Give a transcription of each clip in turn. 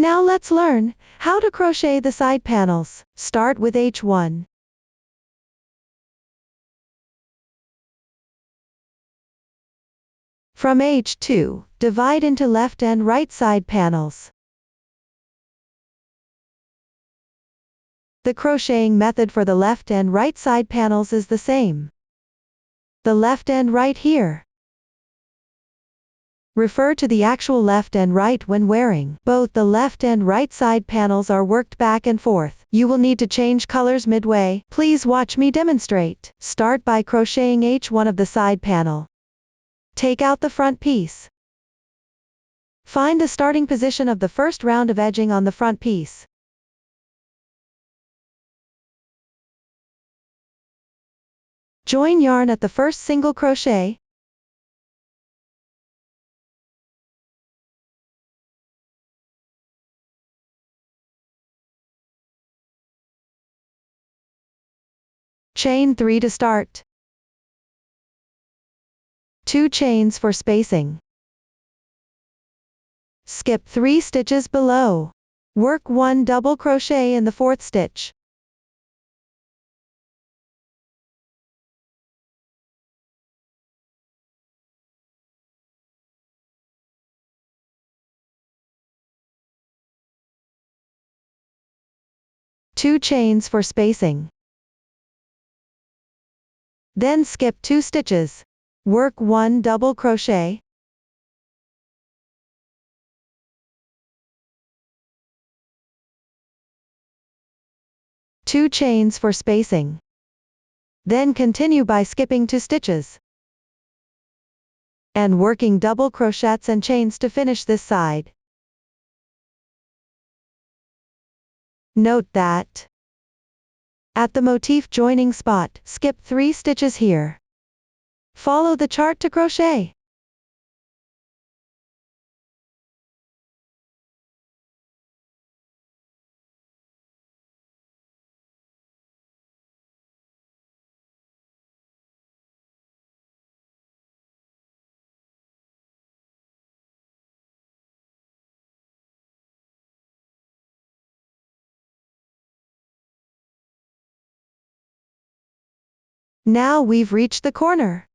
Now let's learn how to crochet the side panels. Start with H1. From H2, divide into left and right side panels. The crocheting method for the left and right side panels is the same. The left and right here. Refer to the actual left and right when wearing. Both the left and right side panels are worked back and forth. You will need to change colors midway. Please watch me demonstrate. Start by crocheting H1 of the side panel. Take out the front piece. Find the starting position of the first round of edging on the front piece. Join yarn at the first single crochet. Chain 3 to start. 2 chains for spacing. Skip 3 stitches below. Work 1 double crochet in the 4th stitch. Two chains for spacing. Then skip 2 stitches. Work 1 double crochet. Two chains for spacing. Then continue by skipping 2 stitches. And working double crochets and chains to finish this side. Note that at the motif joining spot, skip 3 stitches here. Follow the chart to crochet. Now we've reached the corner.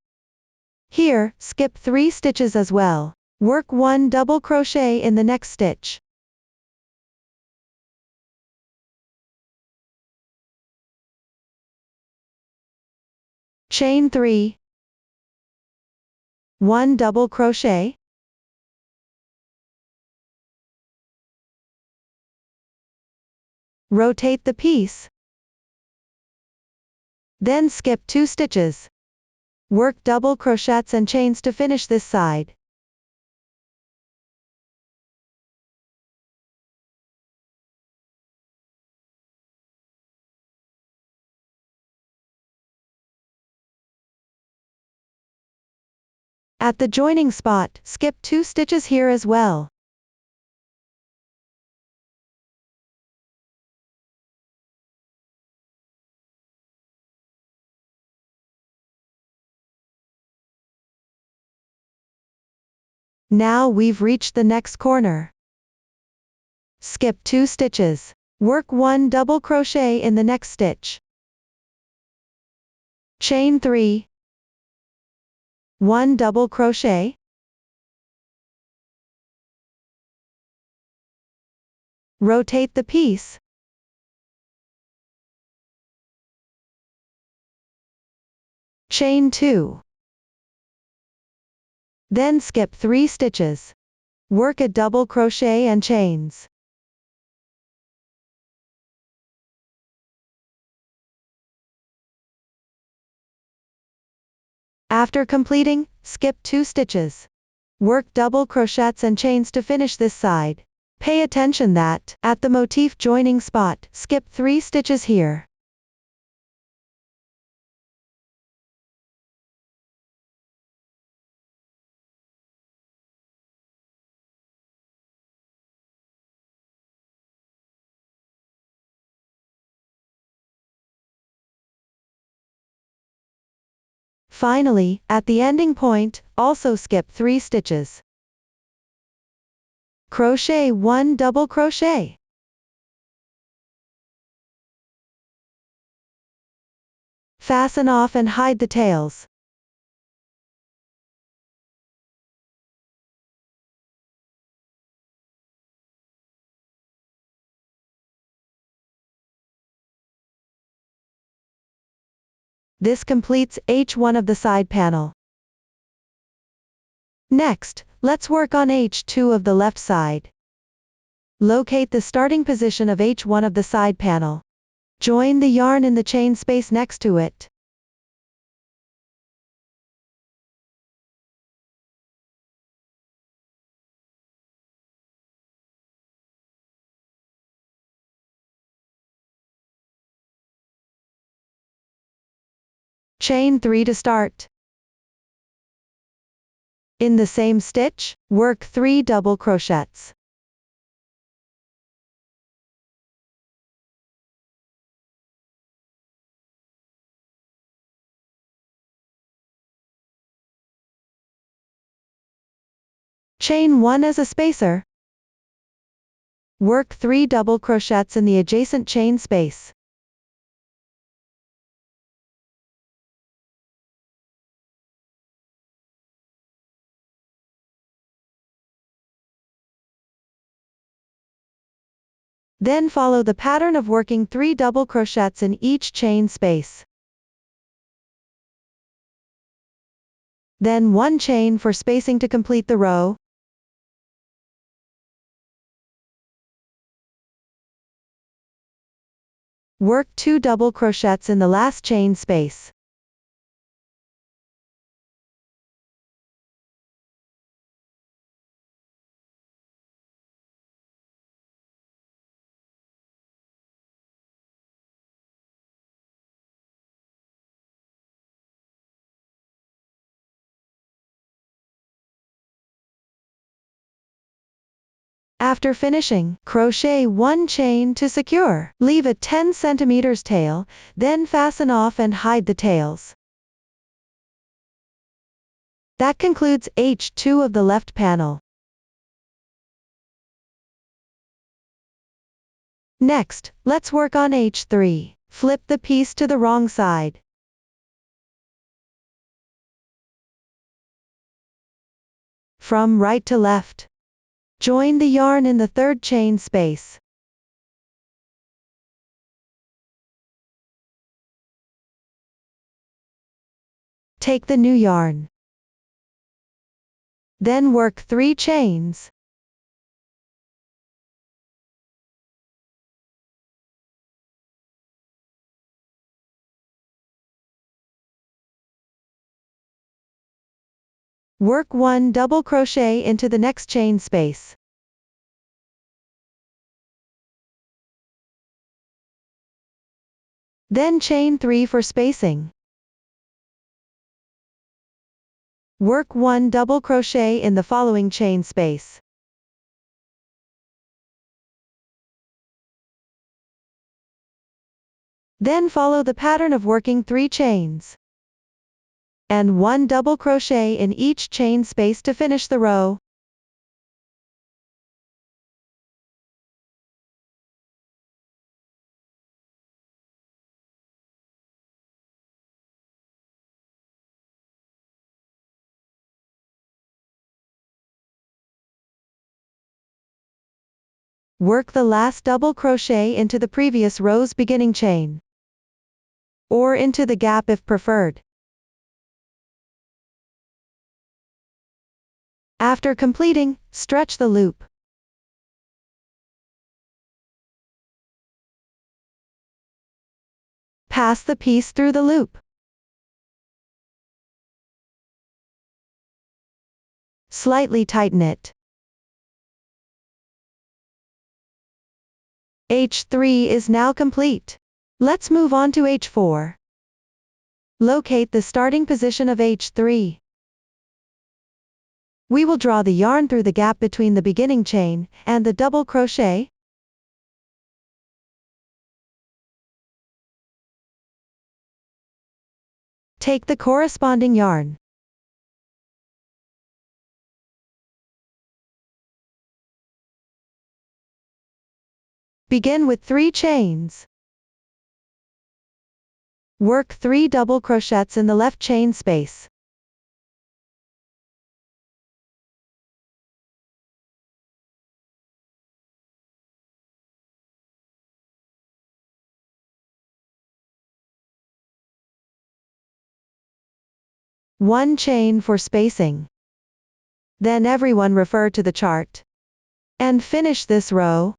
Here, skip 3 stitches as well. Work 1 double crochet in the next stitch. Chain 3. 1 double crochet. Rotate the piece. Then skip 2 stitches. Work double crochets and chains to finish this side. At the joining spot, skip 2 stitches here as well. Now we've reached the next corner. Skip 2 stitches. Work 1 double crochet in the next stitch. Chain 3. 1 double crochet. Rotate the piece. Chain 2. Then skip 3 stitches. Work a double crochet and chains. After completing, skip 2 stitches. Work double crochets and chains to finish this side. Pay attention that, at the motif joining spot, skip 3 stitches here. Finally, at the ending point, also skip 3 stitches. Crochet 1 double crochet. Fasten off and hide the tails. This completes H1 of the side panel. Next, let's work on H2 of the left side. Locate the starting position of H1 of the side panel. Join the yarn in the chain space next to it. Chain 3 to start. In the same stitch, work 3 double crochets. Chain 1 as a spacer. Work 3 double crochets in the adjacent chain space. Then follow the pattern of working 3 double crochets in each chain space. Then 1 chain for spacing to complete the row. Work 2 double crochets in the last chain space. After finishing, crochet 1 chain to secure. Leave a 10 cm tail, then fasten off and hide the tails. That concludes H2 of the left panel. Next, let's work on H3. Flip the piece to the wrong side. From right to left. Join the yarn in the third chain space. Take the new yarn. Then work 3 chains. Work 1 double crochet into the next chain space. Then chain 3 for spacing. Work 1 double crochet in the following chain space. Then follow the pattern of working 3 chains. And 1 double crochet in each chain space to finish the row. Work the last double crochet into the previous row's beginning chain. Or into the gap if preferred. After completing, stretch the loop. Pass the piece through the loop. Slightly tighten it. H3 is now complete. Let's move on to H4. Locate the starting position of H3. We will draw the yarn through the gap between the beginning chain and the double crochet. Take the corresponding yarn. Begin with 3 chains. Work 3 double crochets in the left chain space. One chain for spacing. Then everyone refer to the chart. And finish this row.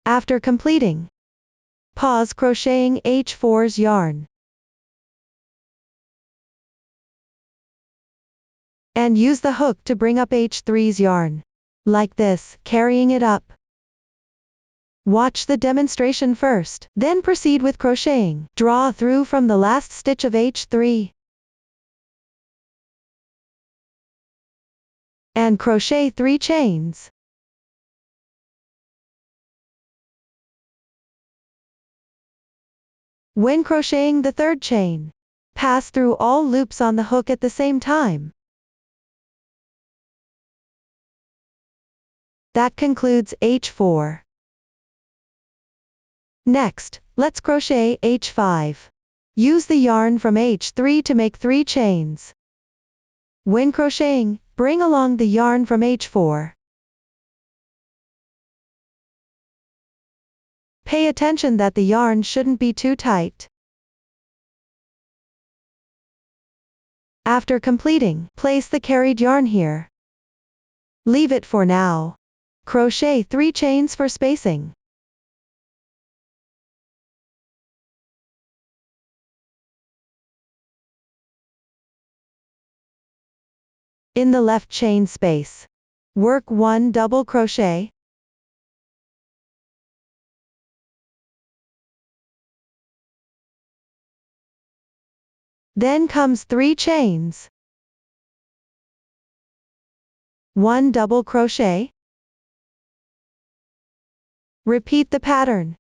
After completing, pause crocheting H4's yarn. And use the hook to bring up H3's yarn. Like this, carrying it up. Watch the demonstration first, then proceed with crocheting. Draw through from the last stitch of H3. And crochet 3 chains. When crocheting the 3rd chain, pass through all loops on the hook at the same time. That concludes H4. Next, let's crochet H5. Use the yarn from H3 to make 3 chains. When crocheting, bring along the yarn from H4. Pay attention that the yarn shouldn't be too tight. After completing, place the carried yarn here. Leave it for now. Crochet 3 chains for spacing. In the left chain space, work 1 double crochet. Then comes 3 chains. 1 double crochet. Repeat the pattern.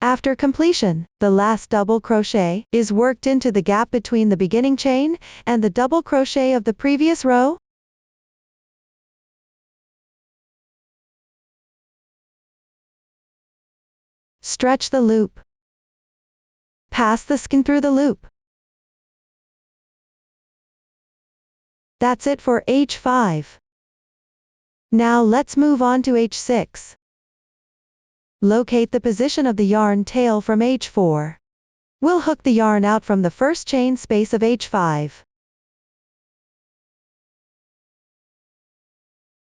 After completion, the last double crochet is worked into the gap between the beginning chain and the double crochet of the previous row. Stretch the loop. Pass the skein through the loop. That's it for H5. Now let's move on to H6. Locate the position of the yarn tail from H4. We'll hook the yarn out from the first chain space of H5.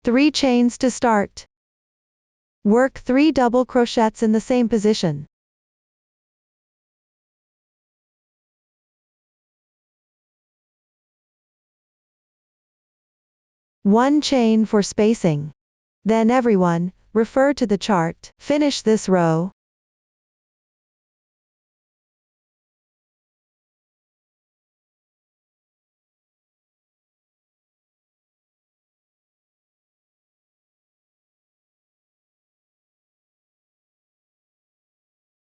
3 chains to start. Work 3 double crochets in the same position. One chain for spacing. Then everyone, refer to the chart. Finish this row.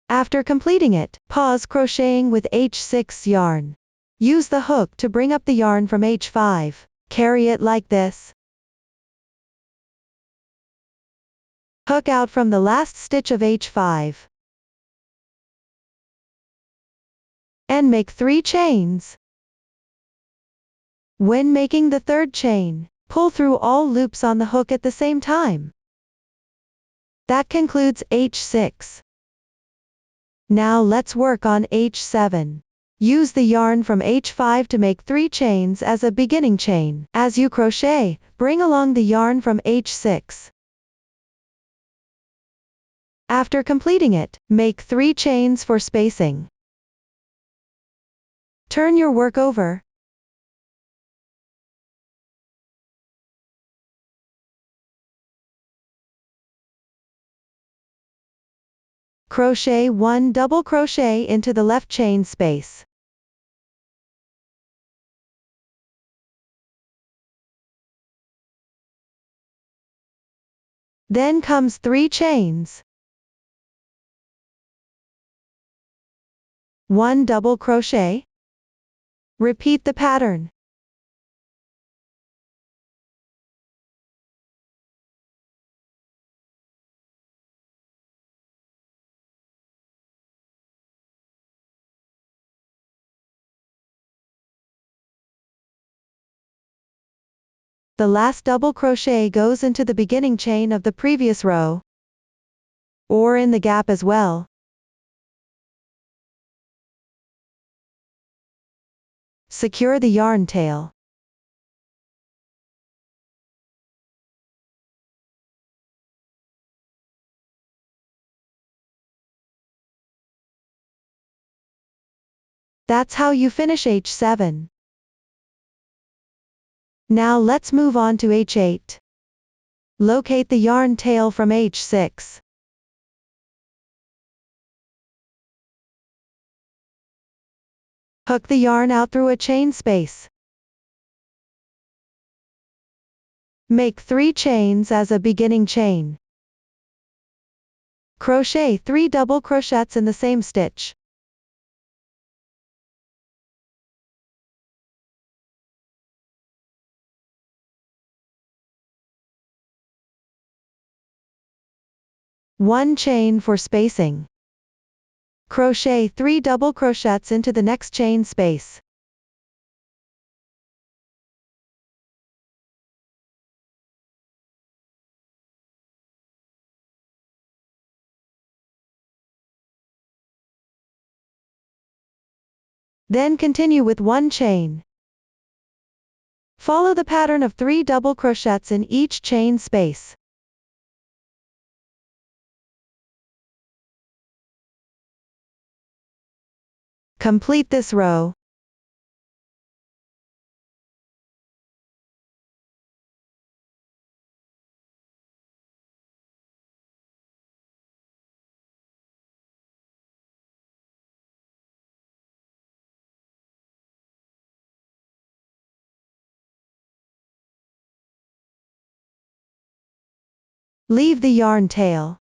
After completing it, pause crocheting with H6 yarn. Use the hook to bring up the yarn from H5. Carry it like this. Hook out from the last stitch of H5. And make 3 chains. When making the 3rd chain, pull through all loops on the hook at the same time. That concludes H6. Now let's work on H7. Use the yarn from H5 to make 3 chains as a beginning chain. As you crochet, bring along the yarn from H6. After completing it, make 3 chains for spacing. Turn your work over. Crochet 1 double crochet into the left chain space. Then comes 3 chains. 1 double crochet. Repeat the pattern. The last double crochet goes into the beginning chain of the previous row, or in the gap as well. Secure the yarn tail. That's how you finish H7. Now let's move on to H8. Locate the yarn tail from H6. Hook the yarn out through a chain space. Make 3 chains as a beginning chain. Crochet 3 double crochets in the same stitch. One chain for spacing. Crochet 3 double crochets into the next chain space. Then continue with 1 chain. Follow the pattern of 3 double crochets in each chain space. Complete this row. Leave the yarn tail.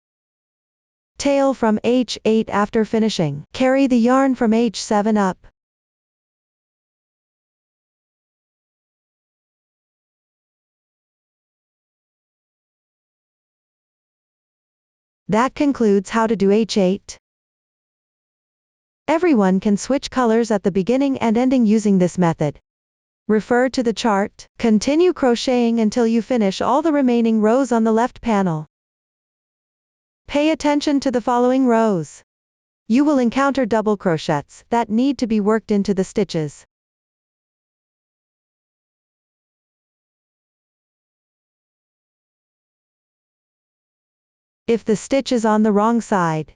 Tail from H8 after finishing. Carry the yarn from H7 up. That concludes how to do H8. Everyone can switch colors at the beginning and ending using this method. Refer to the chart. Continue crocheting until you finish all the remaining rows on the left panel. Pay attention to the following rows. You will encounter double crochets that need to be worked into the stitches. If the stitch is on the wrong side,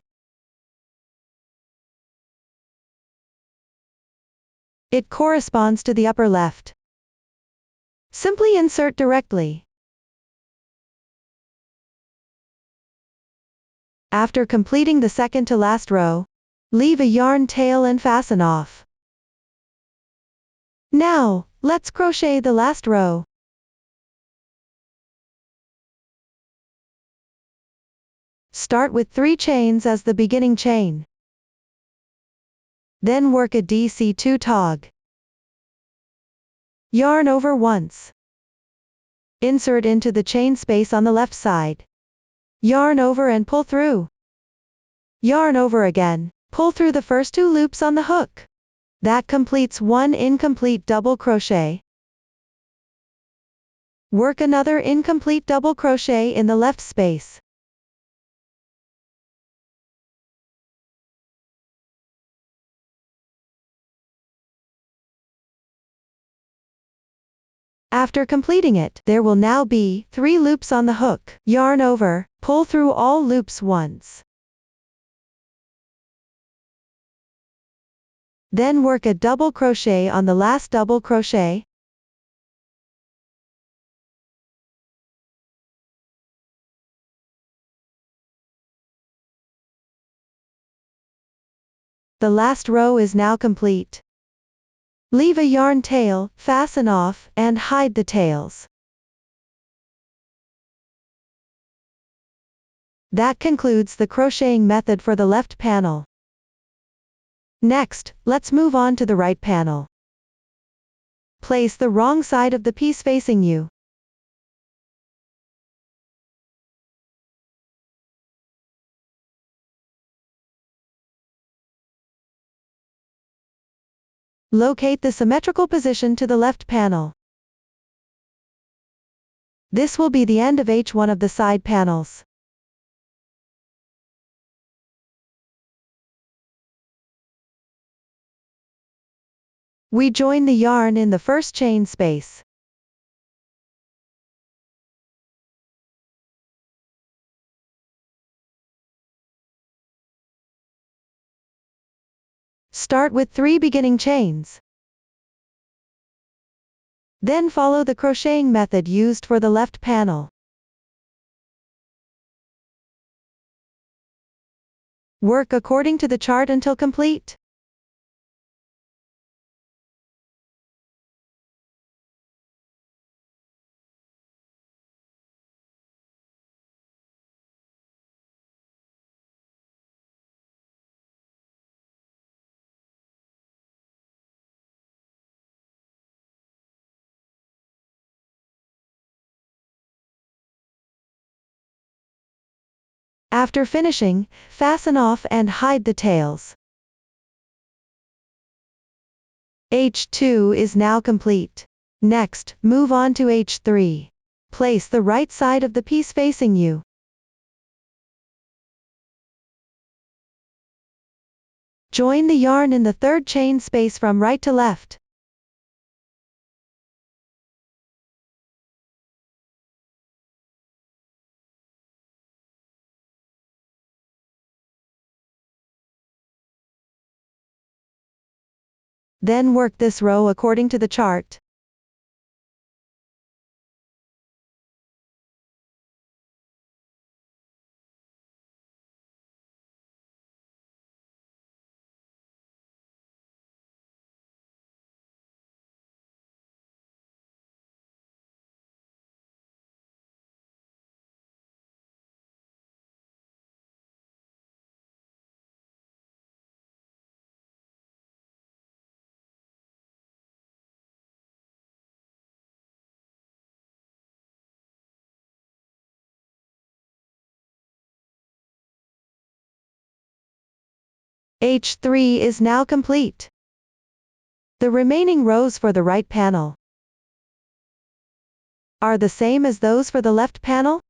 it corresponds to the upper left. Simply insert directly. After completing the second to last row, leave a yarn tail and fasten off. Now, let's crochet the last row. Start with 3 chains as the beginning chain. Then work a DC2 tog. Yarn over once. Insert into the chain space on the left side. Yarn over and pull through. Yarn over again, pull through the first 2 loops on the hook. That completes 1 incomplete double crochet. Work another incomplete double crochet in the left space. After completing it, there will now be 3 loops on the hook. Yarn over, pull through all loops once. Then work a double crochet on the last double crochet. The last row is now complete. Leave a yarn tail, fasten off, and hide the tails. That concludes the crocheting method for the left panel. Next, let's move on to the right panel. Place the wrong side of the piece facing you. Locate the symmetrical position to the left panel. This will be the end of each one of the side panels. We join the yarn in the first chain space. Start with 3 beginning chains. Then follow the crocheting method used for the left panel. Work according to the chart until complete. After finishing, fasten off and hide the tails. H2 is now complete. Next, move on to H3. Place the right side of the piece facing you. Join the yarn in the third chain space from right to left. Then work this row according to the chart. H3 is now complete. The remaining rows for the right panel are the same as those for the left panel.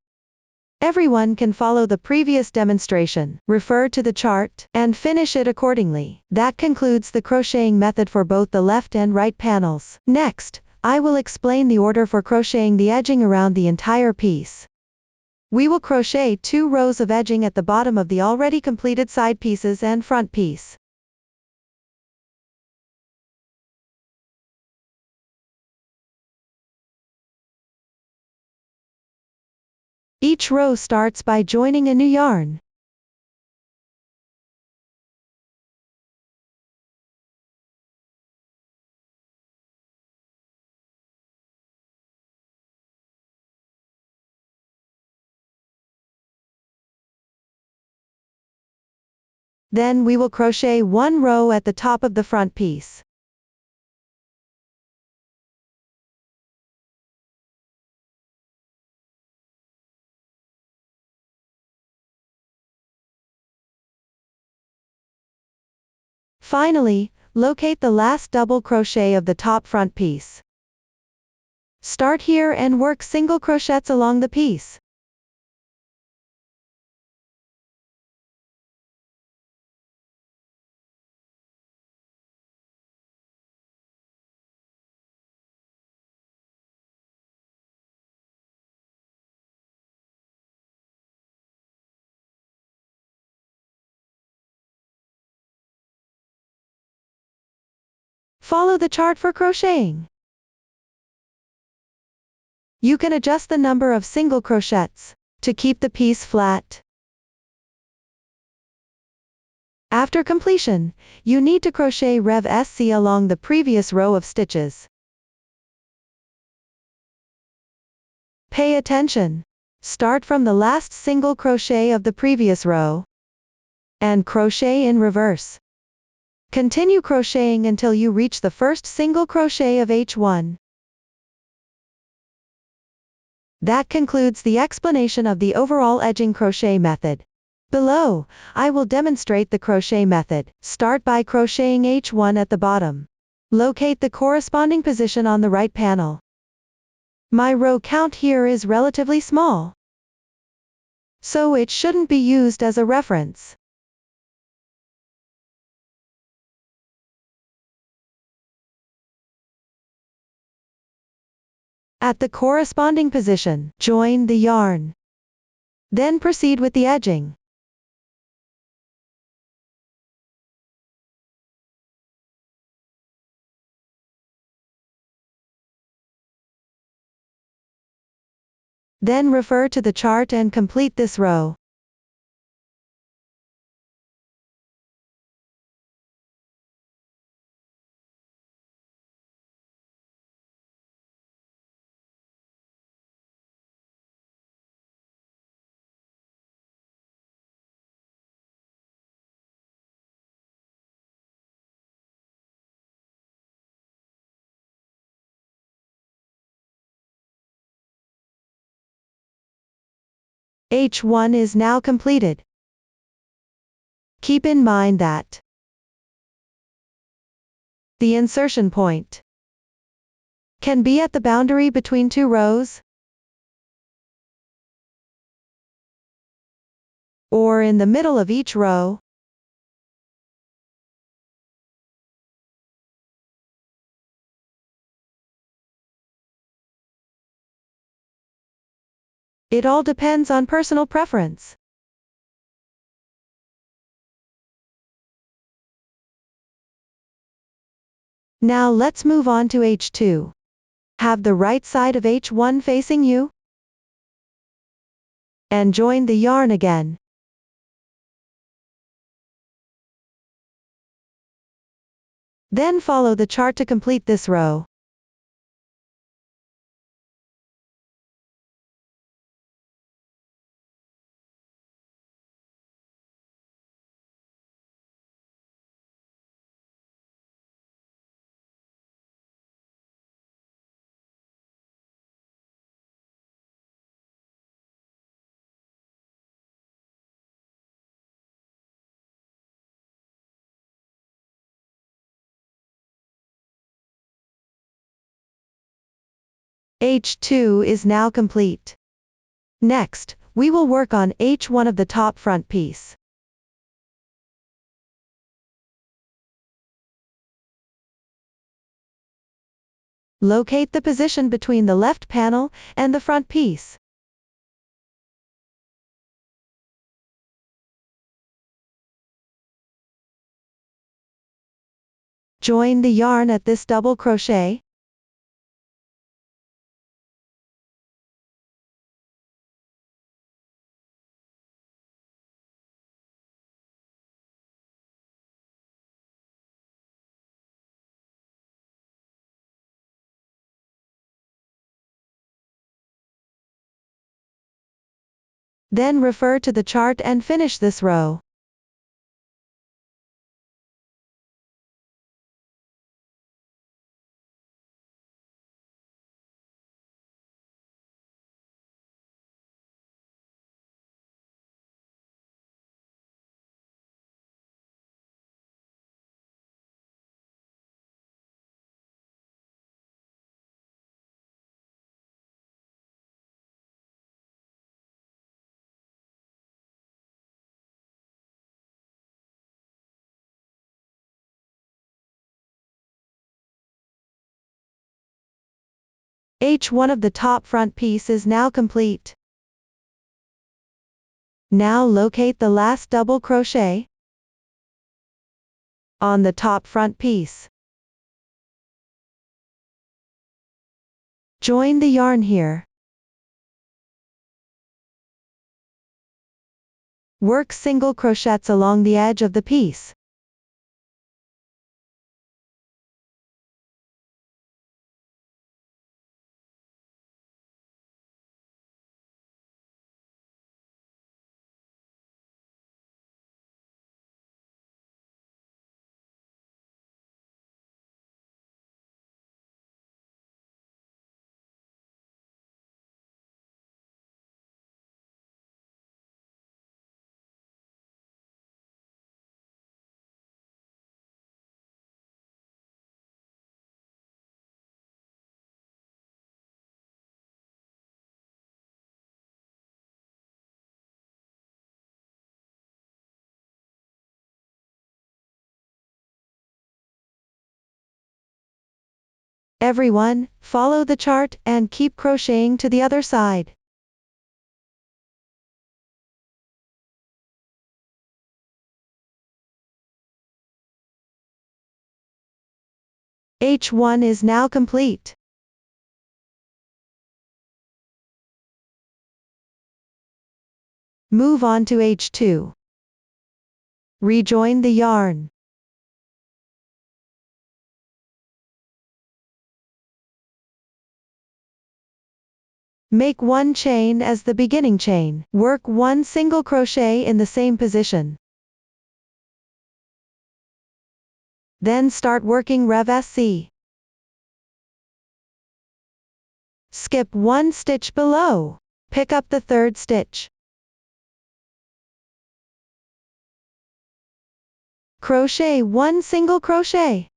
Everyone can follow the previous demonstration, refer to the chart, and finish it accordingly. That concludes the crocheting method for both the left and right panels. Next, I will explain the order for crocheting the edging around the entire piece. We will crochet 2 rows of edging at the bottom of the already completed side pieces and front piece. Each row starts by joining a new yarn. Then we will crochet 1 row at the top of the front piece. Finally, locate the last double crochet of the top front piece. Start here and work single crochets along the piece. Follow the chart for crocheting. You can adjust the number of single crochets to keep the piece flat. After completion, you need to crochet Rev SC along the previous row of stitches. Pay attention. Start from the last single crochet of the previous row and crochet in reverse. Continue crocheting until you reach the first single crochet of H1. That concludes the explanation of the overall edging crochet method. Below, I will demonstrate the crochet method. Start by crocheting H1 at the bottom. Locate the corresponding position on the right panel. My row count here is relatively small, so it shouldn't be used as a reference. At the corresponding position, join the yarn. Then proceed with the edging. Then refer to the chart and complete this row. H1 is now completed. Keep in mind that the insertion point can be at the boundary between two rows, or in the middle of each row. It all depends on personal preference. Now let's move on to H2. Have the right side of H1 facing you, and join the yarn again. Then follow the chart to complete this row. H2 is now complete. Next, we will work on H1 of the top front piece. Locate the position between the left panel and the front piece. Join the yarn at this double crochet. Then refer to the chart and finish this row. H1 of the top front piece is now complete. Now locate the last double crochet on the top front piece. Join the yarn here. Work single crochets along the edge of the piece. Everyone, follow the chart and keep crocheting to the other side. H1 is now complete. Move on to H2. Rejoin the yarn. Make one chain as the beginning chain. Work one single crochet in the same position. Then start working Rev SC. Skip one stitch below. Pick up the third stitch. Crochet one single crochet.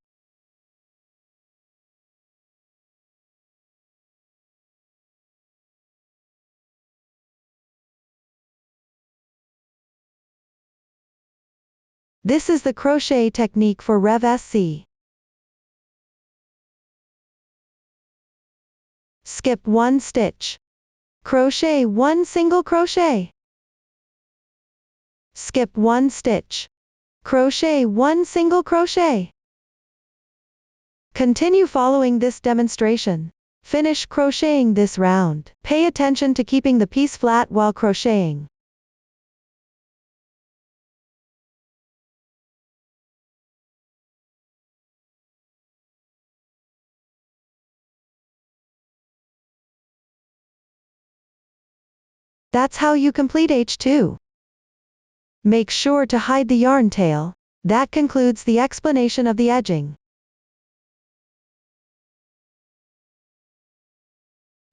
This is the crochet technique for Rev SC. Skip one stitch. Crochet one single crochet. Skip one stitch. Crochet one single crochet. Continue following this demonstration. Finish crocheting this round. Pay attention to keeping the piece flat while crocheting. That's how you complete H2. Make sure to hide the yarn tail. That concludes the explanation of the edging.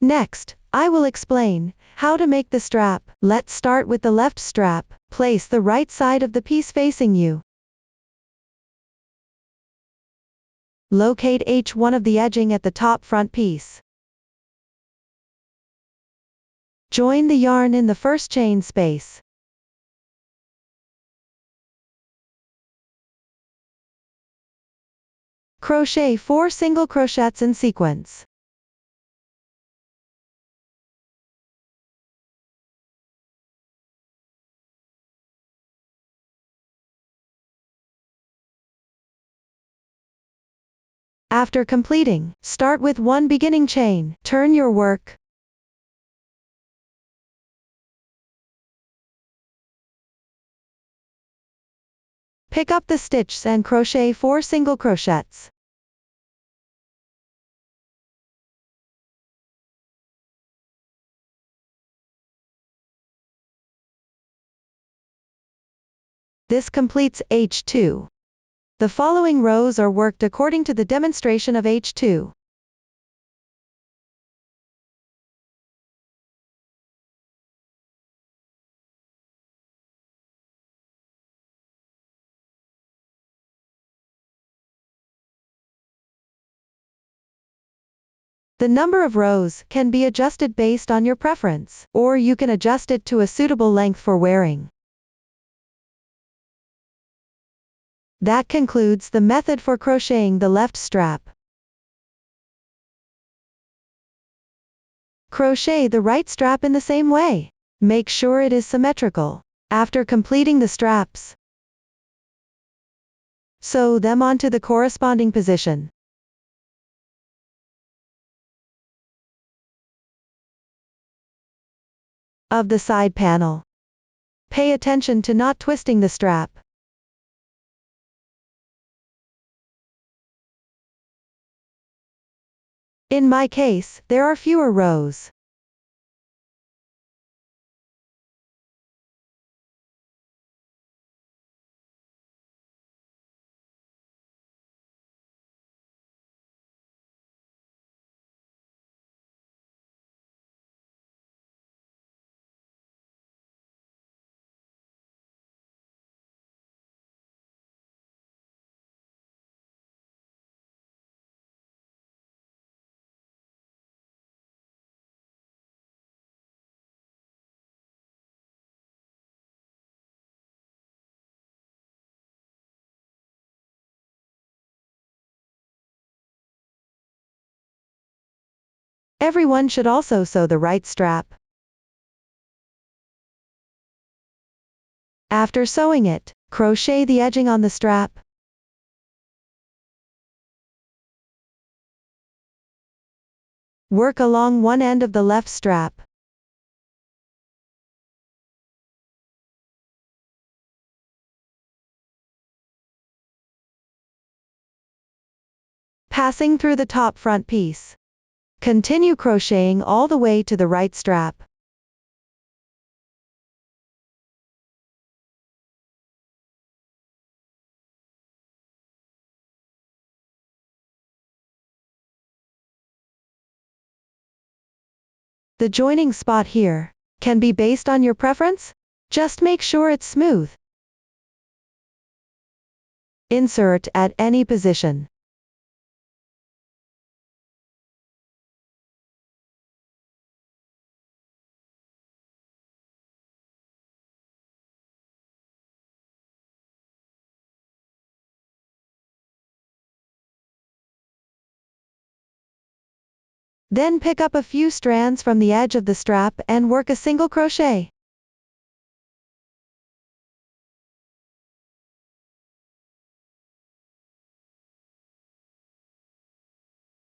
Next, I will explain how to make the strap. Let's start with the left strap. Place the right side of the piece facing you. Locate H1 of the edging at the top front piece. Join the yarn in the first chain space. Crochet 4 single crochets in sequence. After completing, start with one beginning chain. Turn your work. Pick up the stitches and crochet 4 single crochets. This completes H2. The following rows are worked according to the demonstration of H2. The number of rows can be adjusted based on your preference, or you can adjust it to a suitable length for wearing. That concludes the method for crocheting the left strap. Crochet the right strap in the same way. Make sure it is symmetrical. After completing the straps, sew them onto the corresponding position. of the side panel. Pay attention to not twisting the strap. In my case, there are fewer rows. Everyone should also sew the right strap. After sewing it, crochet the edging on the strap. Work along one end of the left strap. Passing through the top front piece. Continue crocheting all the way to the right strap. The joining spot here can be based on your preference. Just make sure it's smooth. Insert at any position. Then pick up a few strands from the edge of the strap and work a single crochet.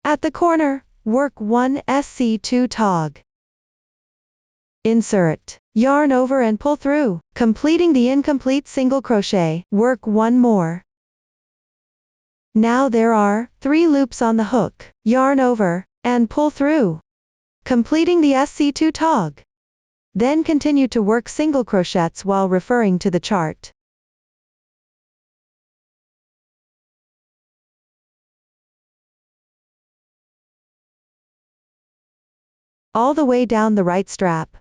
At the corner, work one SC2 tog. Insert, yarn over and pull through, completing the incomplete single crochet, work one more. Now there are 3 loops on the hook, yarn over, and pull through, completing the SC2 tog. Then continue to work single crochets while referring to the chart. All the way down the right strap.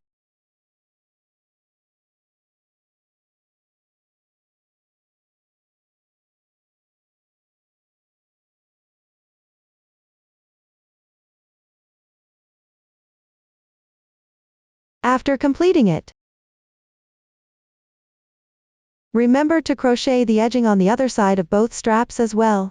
After completing it, remember to crochet the edging on the other side of both straps as well.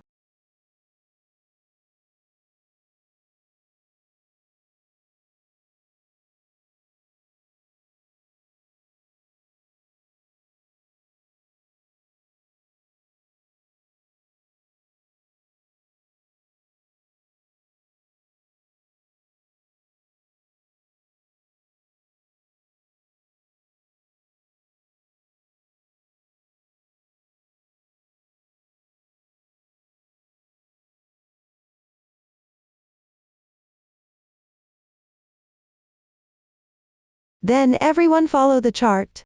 Then everyone follow the chart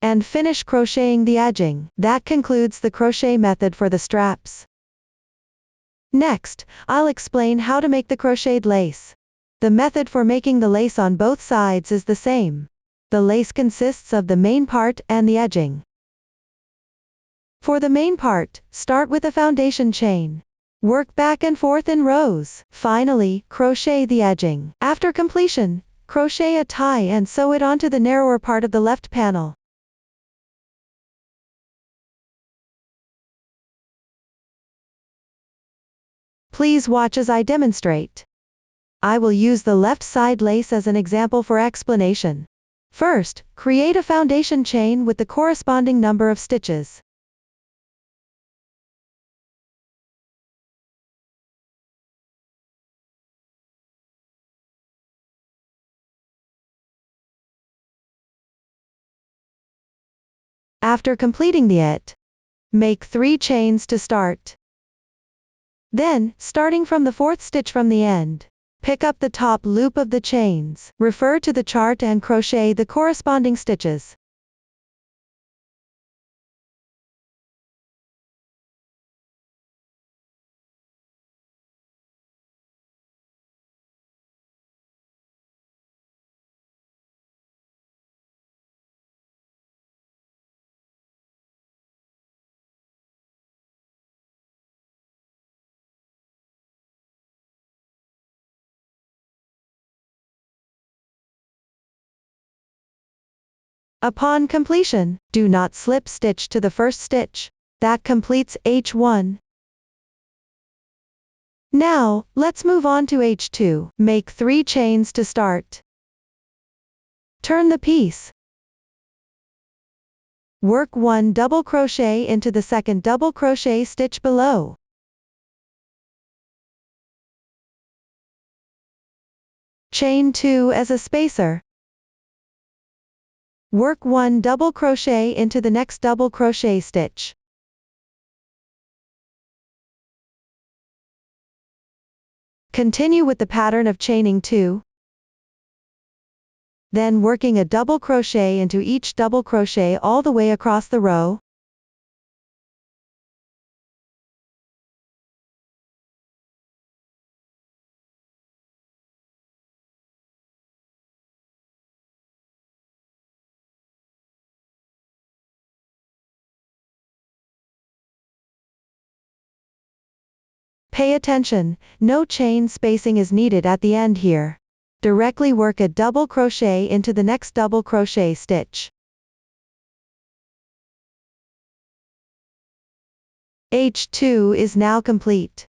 and finish crocheting the edging. That concludes the crochet method for the straps. Next, I'll explain how to make the crocheted lace. The method for making the lace on both sides is the same. The lace consists of the main part and the edging. For the main part, start with a foundation chain. Work back and forth in rows. Finally, crochet the edging. After completion, crochet a tie and sew it onto the narrower part of the left panel. Please watch as I demonstrate. I will use the left side lace as an example for explanation. First, create a foundation chain with the corresponding number of stitches. After completing the it, make 3 chains to start. Then, starting from the 4th stitch from the end, pick up the top loop of the chains, refer to the chart and crochet the corresponding stitches. Upon completion, do not slip stitch to the first stitch. That completes H1. Now, let's move on to H2. Make 3 chains to start. Turn the piece. Work 1 double crochet into the second double crochet stitch below. Chain 2 as a spacer. Work 1 double crochet into the next double crochet stitch. Continue with the pattern of chaining 2. Then working a double crochet into each double crochet all the way across the row. Pay attention, no chain spacing is needed at the end here. Directly work a double crochet into the next double crochet stitch. H2 is now complete.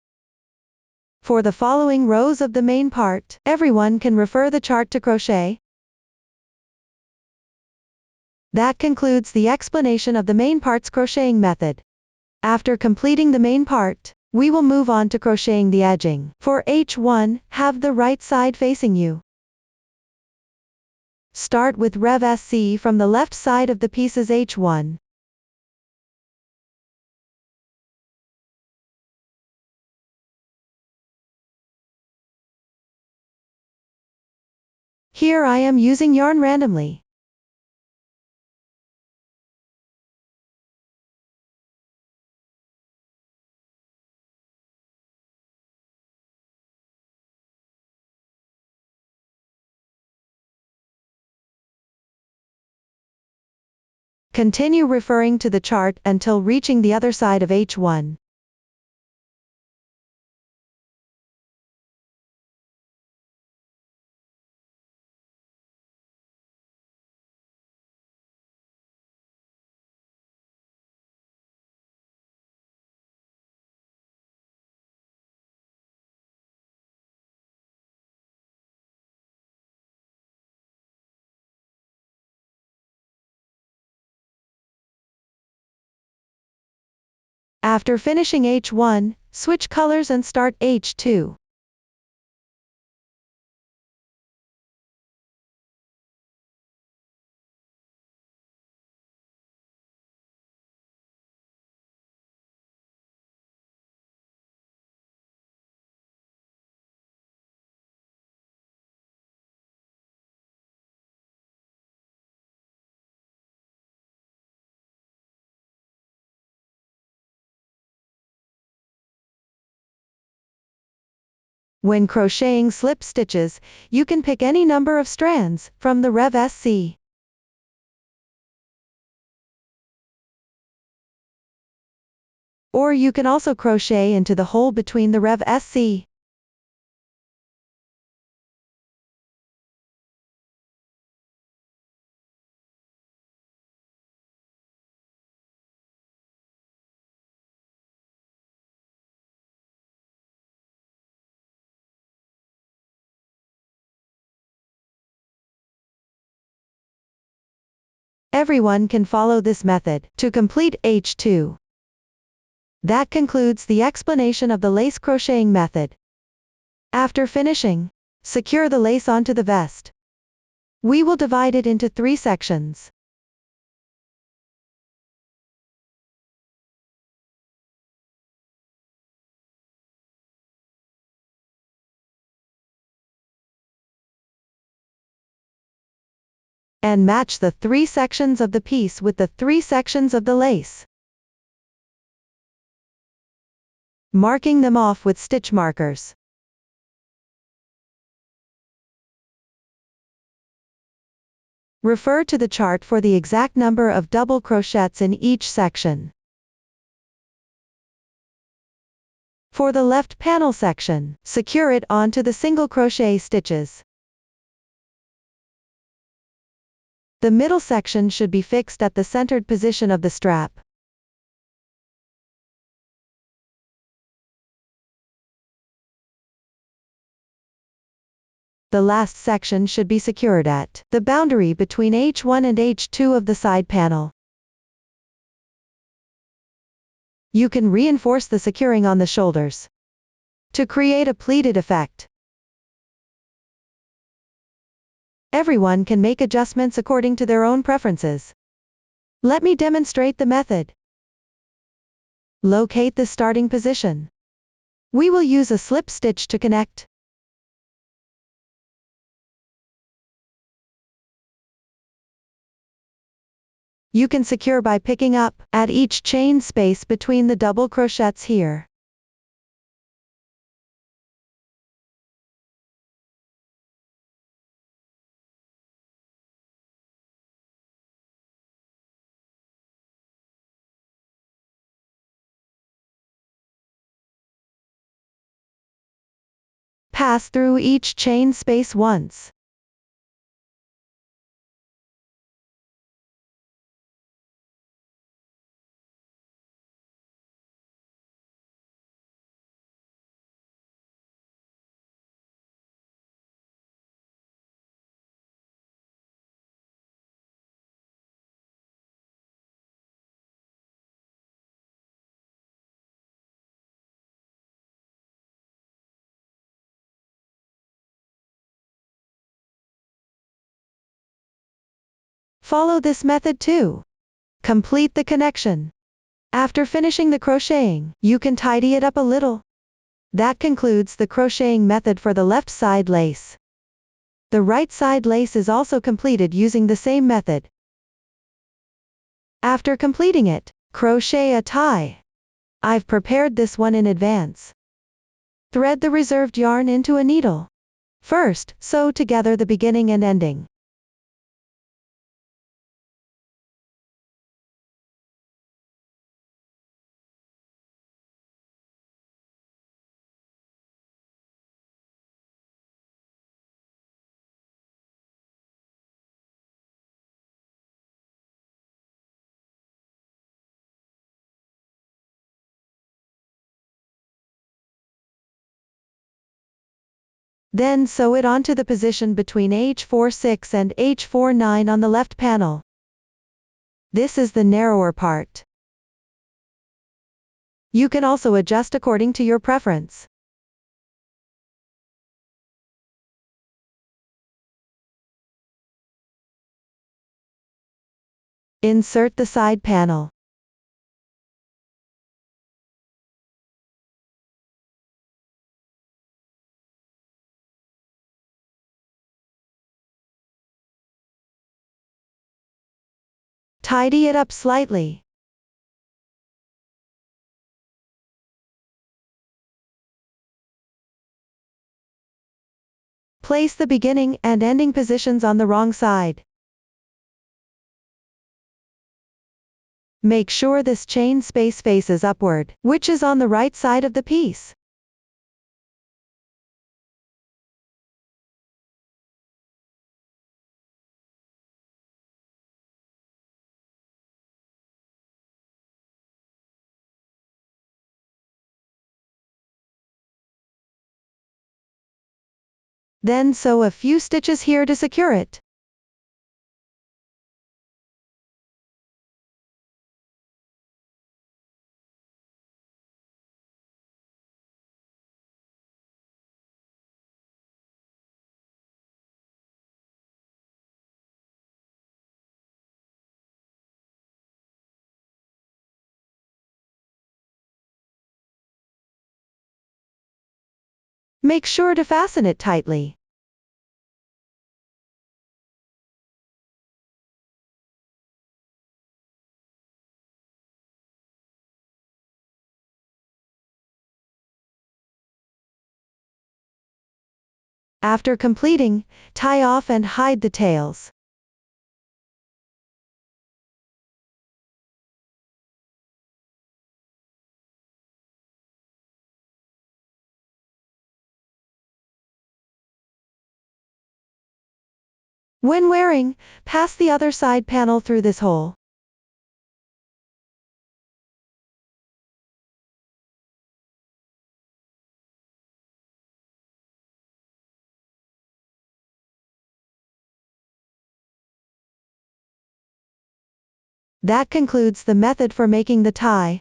For the following rows of the main part, everyone can refer the chart to crochet. That concludes the explanation of the main part's crocheting method. After completing the main part, we will move on to crocheting the edging. For H1, have the right side facing you. Start with Rev SC from the left side of the pieces H1. Here I am using yarn randomly. Continue referring to the chart until reaching the other side of H1. After finishing H1, switch colors and start H2. When crocheting slip stitches, you can pick any number of strands from the Rev SC. Or you can also crochet into the hole between the Rev SC. Everyone can follow this method to complete H2. That concludes the explanation of the lace crocheting method. After finishing, secure the lace onto the vest. We will divide it into 3 sections. And match the 3 sections of the piece with the 3 sections of the lace, marking them off with stitch markers. Refer to the chart for the exact number of double crochets in each section. For the left panel section, secure it onto the single crochet stitches. The middle section should be fixed at the centered position of the strap. The last section should be secured at the boundary between H1 and H2 of the side panel. You can reinforce the securing on the shoulders to create a pleated effect. Everyone can make adjustments according to their own preferences. Let me demonstrate the method. Locate the starting position. We will use a slip stitch to connect. You can secure by picking up at each chain space between the double crochets here. Pass through each chain space once. Follow this method too. Complete the connection. After finishing the crocheting, you can tidy it up a little. That concludes the crocheting method for the left side lace. The right side lace is also completed using the same method. After completing it, crochet a tie. I've prepared this one in advance. Thread the reserved yarn into a needle. First, sew together the beginning and ending. Then sew it onto the position between H4-6 and H4-9 on the left panel. This is the narrower part. You can also adjust according to your preference. Insert the side panel. Tidy it up slightly. Place the beginning and ending positions on the wrong side. Make sure this chain space faces upward, which is on the right side of the piece. Then sew a few stitches here to secure it. Make sure to fasten it tightly. After completing, tie off and hide the tails. When wearing, pass the other side panel through this hole. That concludes the method for making the tie.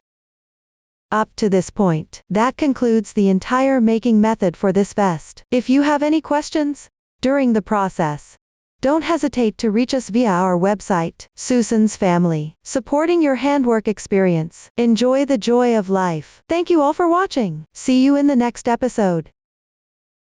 Up to this point, that concludes the entire making method for this vest. If you have any questions during the process, don't hesitate to reach us via our website, Susan's Family, supporting your handwork experience. Enjoy the joy of life. Thank you all for watching. See you in the next episode.